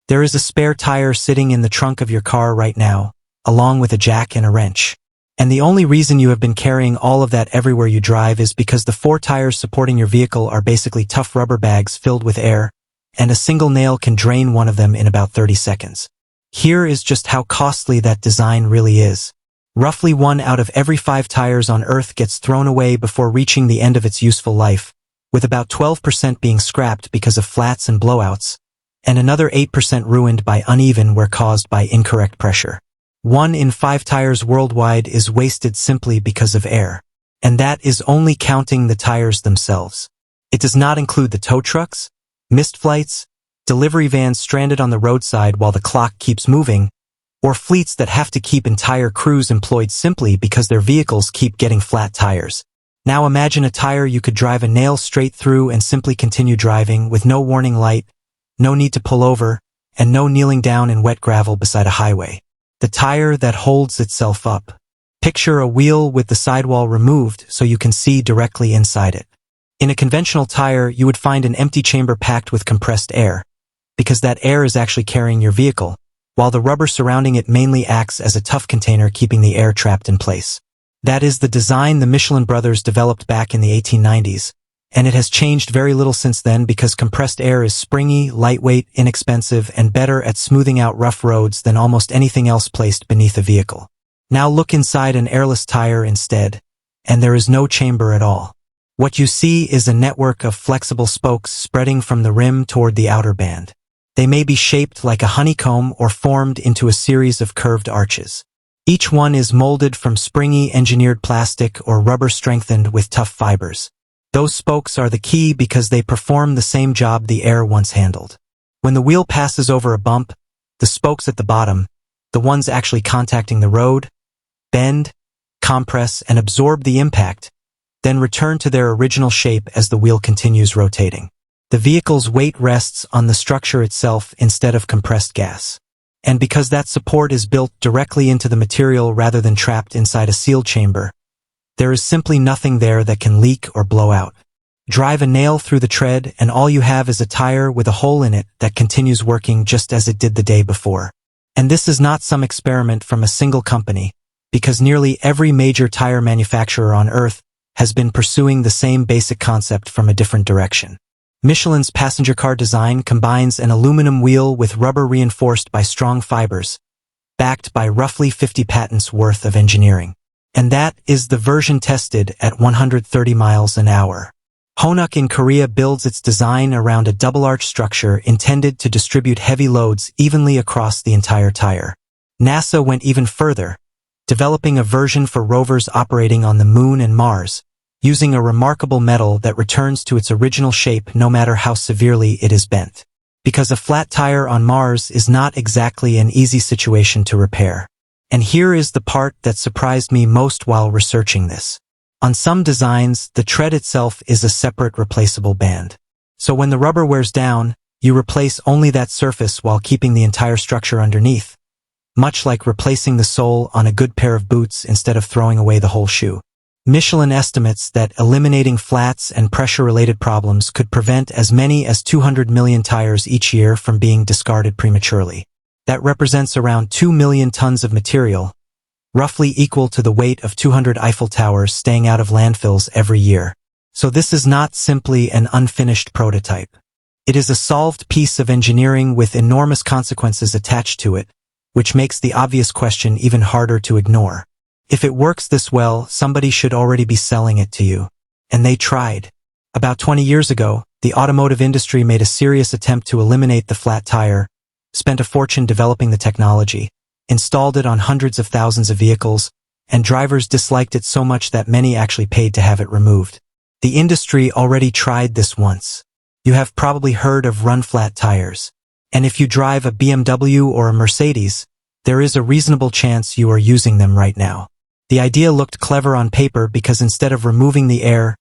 There is a spare tire sitting in the trunk of your car right now, along with a jack and a wrench. And the only reason you have been carrying all of that everywhere you drive is because the 4 tires supporting your vehicle are basically tough rubber bags filled with air, and a single nail can drain one of them in about 30 seconds. Here is just how costly that design really is. Roughly 1 out of every 5 tires on Earth gets thrown away before reaching the end of its useful life, with about 12% being scrapped because of flats and blowouts, and another 8% ruined by uneven wear caused by incorrect pressure. 1 in 5 tires worldwide is wasted simply because of air. And that is only counting the tires themselves. It does not include the tow trucks, missed flights, delivery vans stranded on the roadside while the clock keeps moving, or fleets that have to keep entire crews employed simply because their vehicles keep getting flat tires. Now imagine a tire you could drive a nail straight through and simply continue driving with no warning light, no need to pull over, and no kneeling down in wet gravel beside a highway. The tire that holds itself up. Picture a wheel with the sidewall removed so you can see directly inside it. In a conventional tire, you would find an empty chamber packed with compressed air, because that air is actually carrying your vehicle, while the rubber surrounding it mainly acts as a tough container keeping the air trapped in place. That is the design the Michelin brothers developed back in the 1890s, and it has changed very little since then because compressed air is springy, lightweight, inexpensive, and better at smoothing out rough roads than almost anything else placed beneath a vehicle. Now look inside an airless tire instead, and there is no chamber at all. What you see is a network of flexible spokes spreading from the rim toward the outer band. They may be shaped like a honeycomb or formed into a series of curved arches. Each one is molded from springy engineered plastic or rubber strengthened with tough fibers. Those spokes are the key because they perform the same job the air once handled. When the wheel passes over a bump, the spokes at the bottom, the ones actually contacting the road, bend, compress, and absorb the impact, then return to their original shape as the wheel continues rotating. The vehicle's weight rests on the structure itself instead of compressed gas. And because that support is built directly into the material rather than trapped inside a sealed chamber, there is simply nothing there that can leak or blow out. Drive a nail through the tread and all you have is a tire with a hole in it that continues working just as it did the day before. And this is not some experiment from a single company, because nearly every major tire manufacturer on Earth has been pursuing the same basic concept from a different direction. Michelin's passenger car design combines an aluminum wheel with rubber reinforced by strong fibers, backed by roughly 50 patents worth of engineering. And that is the version tested at 130 miles an hour. Honuk in Korea builds its design around a double-arch structure intended to distribute heavy loads evenly across the entire tire. NASA went even further, developing a version for rovers operating on the Moon and Mars, using a remarkable metal that returns to its original shape no matter how severely it is bent. Because a flat tire on Mars is not exactly an easy situation to repair. And here is the part that surprised me most while researching this. On some designs, the tread itself is a separate replaceable band. So when the rubber wears down, you replace only that surface while keeping the entire structure underneath, much like replacing the sole on a good pair of boots instead of throwing away the whole shoe. Michelin estimates that eliminating flats and pressure-related problems could prevent as many as 200 million tires each year from being discarded prematurely. That represents around 2 million tons of material, roughly equal to the weight of 200 Eiffel Towers staying out of landfills every year. So this is not simply an unfinished prototype. It is a solved piece of engineering with enormous consequences attached to it, which makes the obvious question even harder to ignore. If it works this well, somebody should already be selling it to you. And they tried. About 20 years ago, the automotive industry made a serious attempt to eliminate the flat tire, spent a fortune developing the technology, installed it on hundreds of thousands of vehicles, and drivers disliked it so much that many actually paid to have it removed. The industry already tried this once. You have probably heard of run-flat tires. And if you drive a BMW or a Mercedes, there is a reasonable chance you are using them right now. The idea looked clever on paper because instead of removing the air,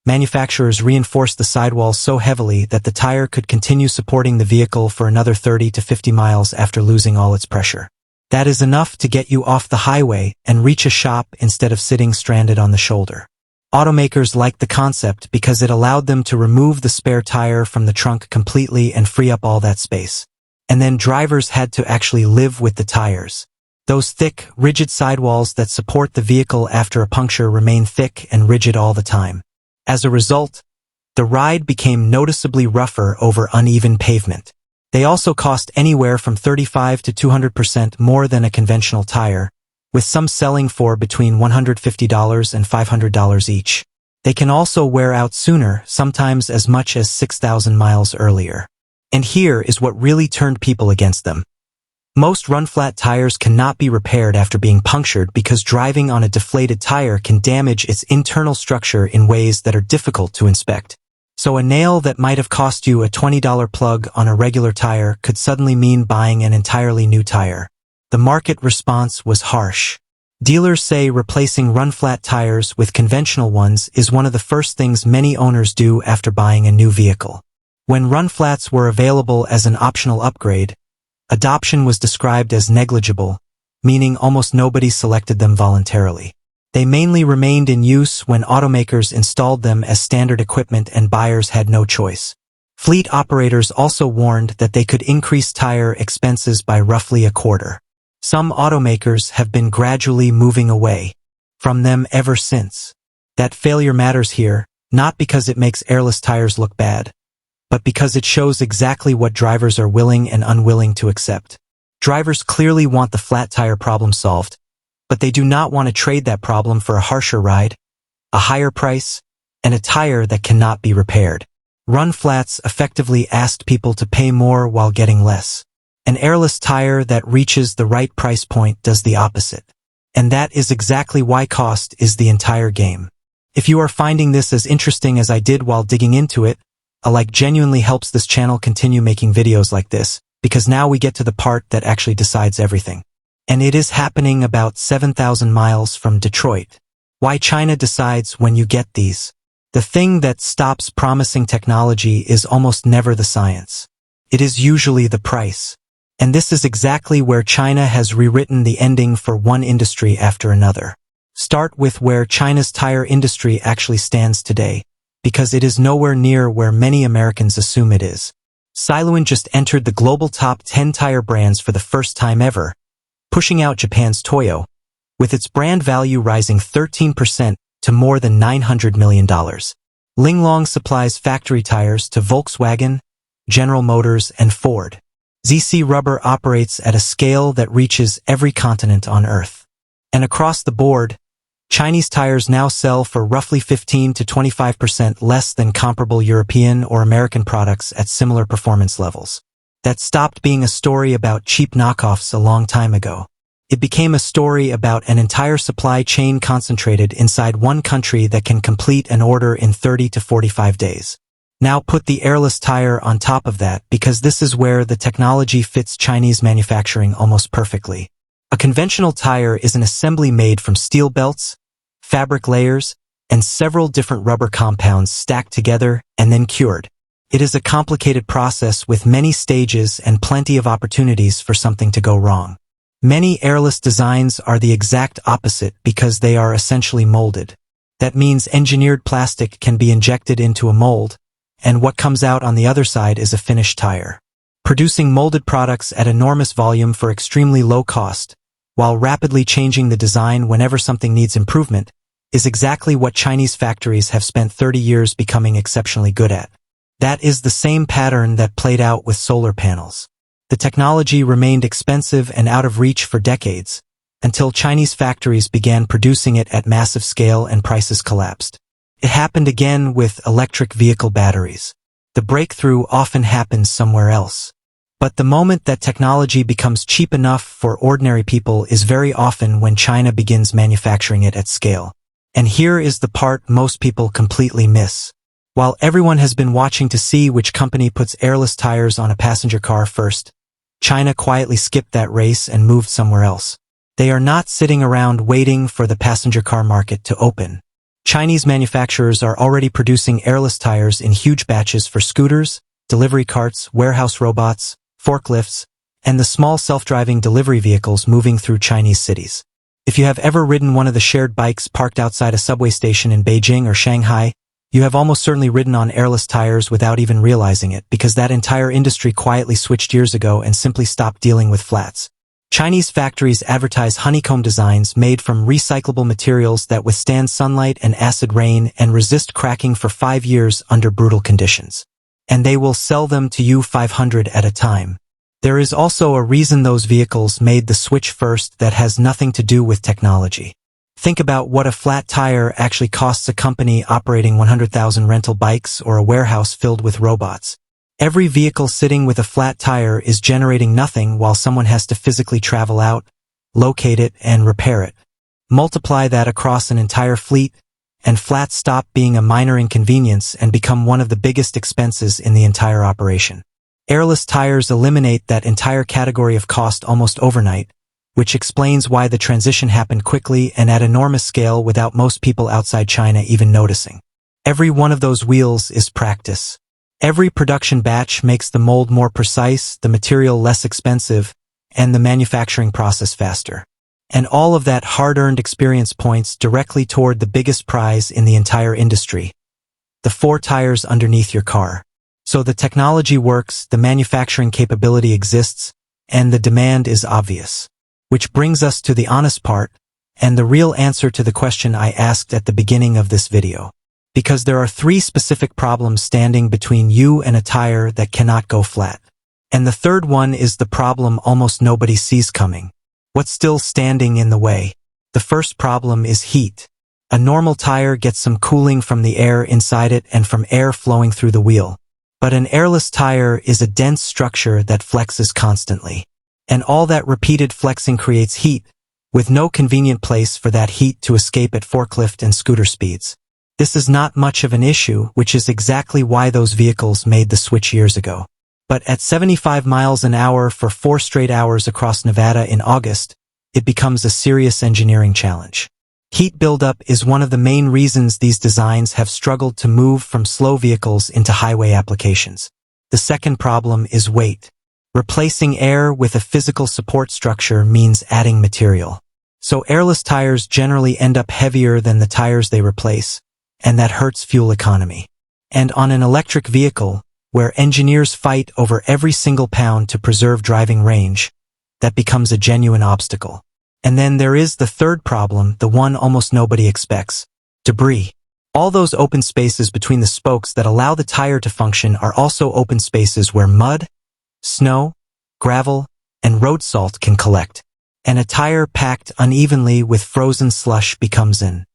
manufacturers reinforced the sidewalls so heavily that the tire could continue supporting the vehicle for another 30 to 50 miles after losing all its pressure. That is enough to get you off the highway and reach a shop instead of sitting stranded on the shoulder. Automakers liked the concept because it allowed them to remove the spare tire from the trunk completely and free up all that space. and then drivers had to actually live with the tires. Those thick, rigid sidewalls that support the vehicle after a puncture remain thick and rigid all the time. As a result, the ride became noticeably rougher over uneven pavement. They also cost anywhere from 35 to 200% more than a conventional tire, with some selling for between $150 and $500 each. They can also wear out sooner, sometimes as much as 6,000 miles earlier. And here is what really turned people against them. Most run-flat tires cannot be repaired after being punctured because driving on a deflated tire can damage its internal structure in ways that are difficult to inspect. So a nail that might have cost you a $20 plug on a regular tire could suddenly mean buying an entirely new tire. The market response was harsh. Dealers say replacing run-flat tires with conventional ones is one of the first things many owners do after buying a new vehicle. When run-flats were available as an optional upgrade, adoption was described as negligible, meaning almost nobody selected them voluntarily. They mainly remained in use when automakers installed them as standard equipment and buyers had no choice. Fleet operators also warned that they could increase tire expenses by roughly a quarter. Some automakers have been gradually moving away from them ever since. That failure matters here, not because it makes airless tires look bad, but because it shows exactly what drivers are willing and unwilling to accept. Drivers clearly want the flat tire problem solved, but they do not want to trade that problem for a harsher ride, a higher price, and a tire that cannot be repaired. Run flats effectively asked people to pay more while getting less. An airless tire that reaches the right price point does the opposite. And that is exactly why cost is the entire game. If you are finding this as interesting as I did while digging into it, a like genuinely helps this channel continue making videos like this, because now we get to the part that actually decides everything. And it is happening about 7,000 miles from Detroit. Why China decides when you get these. The thing that stops promising technology is almost never the science. It is usually the price. And this is exactly where China has rewritten the ending for one industry after another. Start with where China's tire industry actually stands today, because it is nowhere near where many Americans assume it is. Siluan just entered the global top 10 tire brands for the first time ever, pushing out Japan's Toyo, with its brand value rising 13% to more than $900 million. Linglong supplies factory tires to Volkswagen, General Motors, and Ford. ZC Rubber operates at a scale that reaches every continent on Earth. And across the board, Chinese tires now sell for roughly 15 to 25% less than comparable European or American products at similar performance levels. That stopped being a story about cheap knockoffs a long time ago. It became a story about an entire supply chain concentrated inside one country that can complete an order in 30 to 45 days. Now put the airless tire on top of that, because this is where the technology fits Chinese manufacturing almost perfectly. A conventional tire is an assembly made from steel belts, fabric layers, and several different rubber compounds stacked together and then cured. It is a complicated process with many stages and plenty of opportunities for something to go wrong. Many airless designs are the exact opposite because they are essentially molded. That means engineered plastic can be injected into a mold, and what comes out on the other side is a finished tire. Producing molded products at enormous volume for extremely low cost, while rapidly changing the design whenever something needs improvement, is exactly what Chinese factories have spent 30 years becoming exceptionally good at. That is the same pattern that played out with solar panels. The technology remained expensive and out of reach for decades, until Chinese factories began producing it at massive scale and prices collapsed. It happened again with electric vehicle batteries. The breakthrough often happens somewhere else. But the moment that technology becomes cheap enough for ordinary people is very often when China begins manufacturing it at scale. And here is the part most people completely miss. While everyone has been watching to see which company puts airless tires on a passenger car first, China quietly skipped that race and moved somewhere else. They are not sitting around waiting for the passenger car market to open. Chinese manufacturers are already producing airless tires in huge batches for scooters, delivery carts, warehouse robots, forklifts, and the small self-driving delivery vehicles moving through Chinese cities. If you have ever ridden one of the shared bikes parked outside a subway station in Beijing or Shanghai, You have almost certainly ridden on airless tires without even realizing it, because that entire industry quietly switched years ago and simply stopped dealing with flats. Chinese factories advertise honeycomb designs made from recyclable materials that withstand sunlight and acid rain and resist cracking for 5 years under brutal conditions. And they will sell them to you 500 at a time. There is also a reason those vehicles made the switch first that has nothing to do with technology. Think about what a flat tire actually costs a company operating 100,000 rental bikes or a warehouse filled with robots. Every vehicle sitting with a flat tire is generating nothing while someone has to physically travel out, locate it, and repair it. Multiply that across an entire fleet, and flats stop being a minor inconvenience and become one of the biggest expenses in the entire operation. Airless tires eliminate that entire category of cost almost overnight, which explains why the transition happened quickly and at enormous scale without most people outside China even noticing. Every one of those wheels is practice. Every production batch makes the mold more precise, the material less expensive, and the manufacturing process faster. And all of that hard-earned experience points directly toward the biggest prize in the entire industry: the 4 tires underneath your car. So the technology works, the manufacturing capability exists, and the demand is obvious. Which brings us to the honest part, and the real answer to the question I asked at the beginning of this video. Because there are 3 specific problems standing between you and a tire that cannot go flat. And the third one is the problem almost nobody sees coming. What's still standing in the way? The first problem is heat. A normal tire gets some cooling from the air inside it and from air flowing through the wheel. But an airless tire is a dense structure that flexes constantly. And all that repeated flexing creates heat, with no convenient place for that heat to escape at forklift and scooter speeds. This is not much of an issue, which is exactly why those vehicles made the switch years ago. But at 75 miles an hour for 4 straight hours across Nevada in August, it becomes a serious engineering challenge. Heat buildup is one of the main reasons these designs have struggled to move from slow vehicles into highway applications. The second problem is weight. Replacing air with a physical support structure means adding material. So airless tires generally end up heavier than the tires they replace, and that hurts fuel economy. And on an electric vehicle, where engineers fight over every single pound to preserve driving range, that becomes a genuine obstacle. And then there is the third problem, the one almost nobody expects: debris. All those open spaces between the spokes that allow the tire to function are also open spaces where mud, snow, gravel, and road salt can collect. And a tire packed unevenly with frozen slush becomes an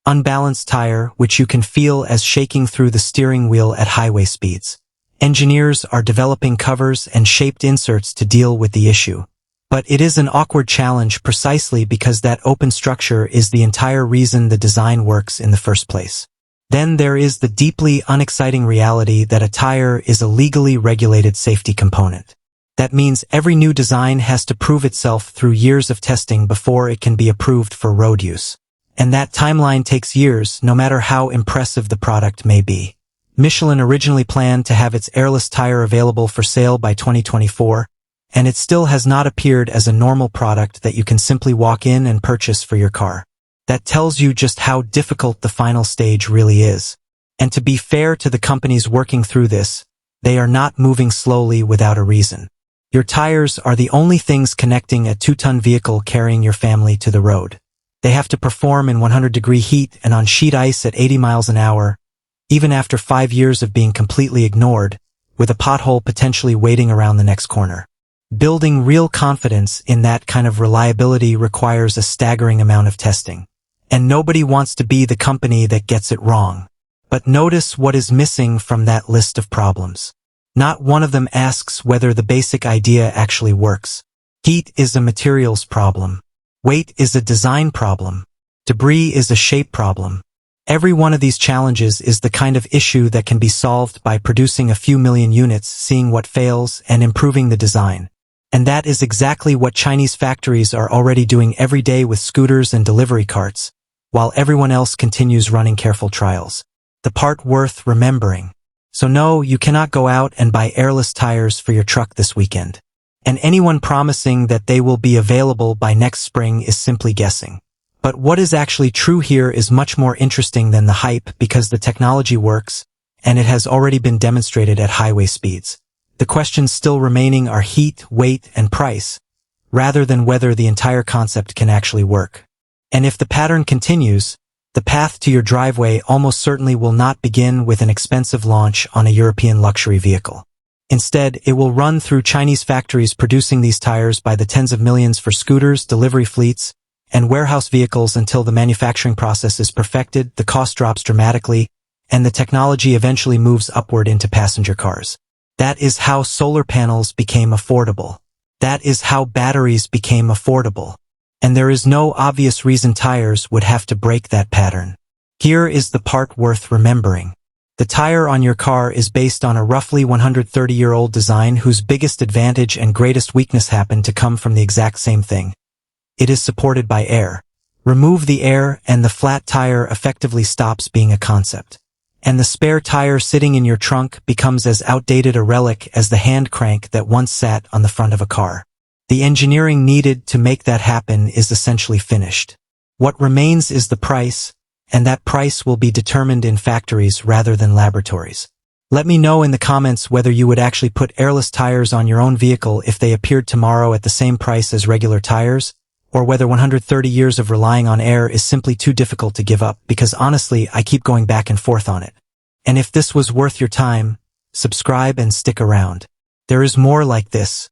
unbalanced tire, which you can feel as shaking through the steering wheel at highway speeds. Engineers are developing covers and shaped inserts to deal with the issue. But it is an awkward challenge precisely because that open structure is the entire reason the design works in the first place. Then there is the deeply unexciting reality that a tire is a legally regulated safety component. That means every new design has to prove itself through years of testing before it can be approved for road use. And that timeline takes years, no matter how impressive the product may be. Michelin originally planned to have its airless tire available for sale by 2024, and it still has not appeared as a normal product that you can simply walk in and purchase for your car. That tells you just how difficult the final stage really is. And to be fair to the companies working through this, they are not moving slowly without a reason. Your tires are the only things connecting a 2-ton vehicle carrying your family to the road. They have to perform in 100-degree heat and on sheet ice at 80 miles an hour, even after 5 years of being completely ignored, with a pothole potentially waiting around the next corner. Building real confidence in that kind of reliability requires a staggering amount of testing. And nobody wants to be the company that gets it wrong. But notice what is missing from that list of problems. Not one of them asks whether the basic idea actually works. Heat is a materials problem. Weight is a design problem. Debris is a shape problem. Every one of these challenges is the kind of issue that can be solved by producing a few million units, seeing what fails, and improving the design. And that is exactly what Chinese factories are already doing every day with scooters and delivery carts, while everyone else continues running careful trials. The part worth remembering. So no, you cannot go out and buy airless tires for your truck this weekend. And anyone promising that they will be available by next spring is simply guessing. But what is actually true here is much more interesting than the hype because the technology works, and it has already been demonstrated at highway speeds. The questions still remaining are heat, weight, and price, rather than whether the entire concept can actually work. And if the pattern continues, the path to your driveway almost certainly will not begin with an expensive launch on a European luxury vehicle. Instead, it will run through Chinese factories producing these tires by the tens of millions for scooters, delivery fleets, and warehouse vehicles until the manufacturing process is perfected, the cost drops dramatically, and the technology eventually moves upward into passenger cars. That is how solar panels became affordable. That is how batteries became affordable. And there is no obvious reason tires would have to break that pattern. Here is the part worth remembering. The tire on your car is based on a roughly 130-year-old design whose biggest advantage and greatest weakness happen to come from the exact same thing. It is supported by air. Remove the air and the flat tire effectively stops being a concept. And the spare tire sitting in your trunk becomes as outdated a relic as the hand crank that once sat on the front of a car. The engineering needed to make that happen is essentially finished. What remains is the price, and that price will be determined in factories rather than laboratories. Let me know in the comments whether you would actually put airless tires on your own vehicle if they appeared tomorrow at the same price as regular tires, or whether 130 years of relying on air is simply too difficult to give up, because honestly, I keep going back and forth on it. And if this was worth your time, subscribe and stick around. There is more like this.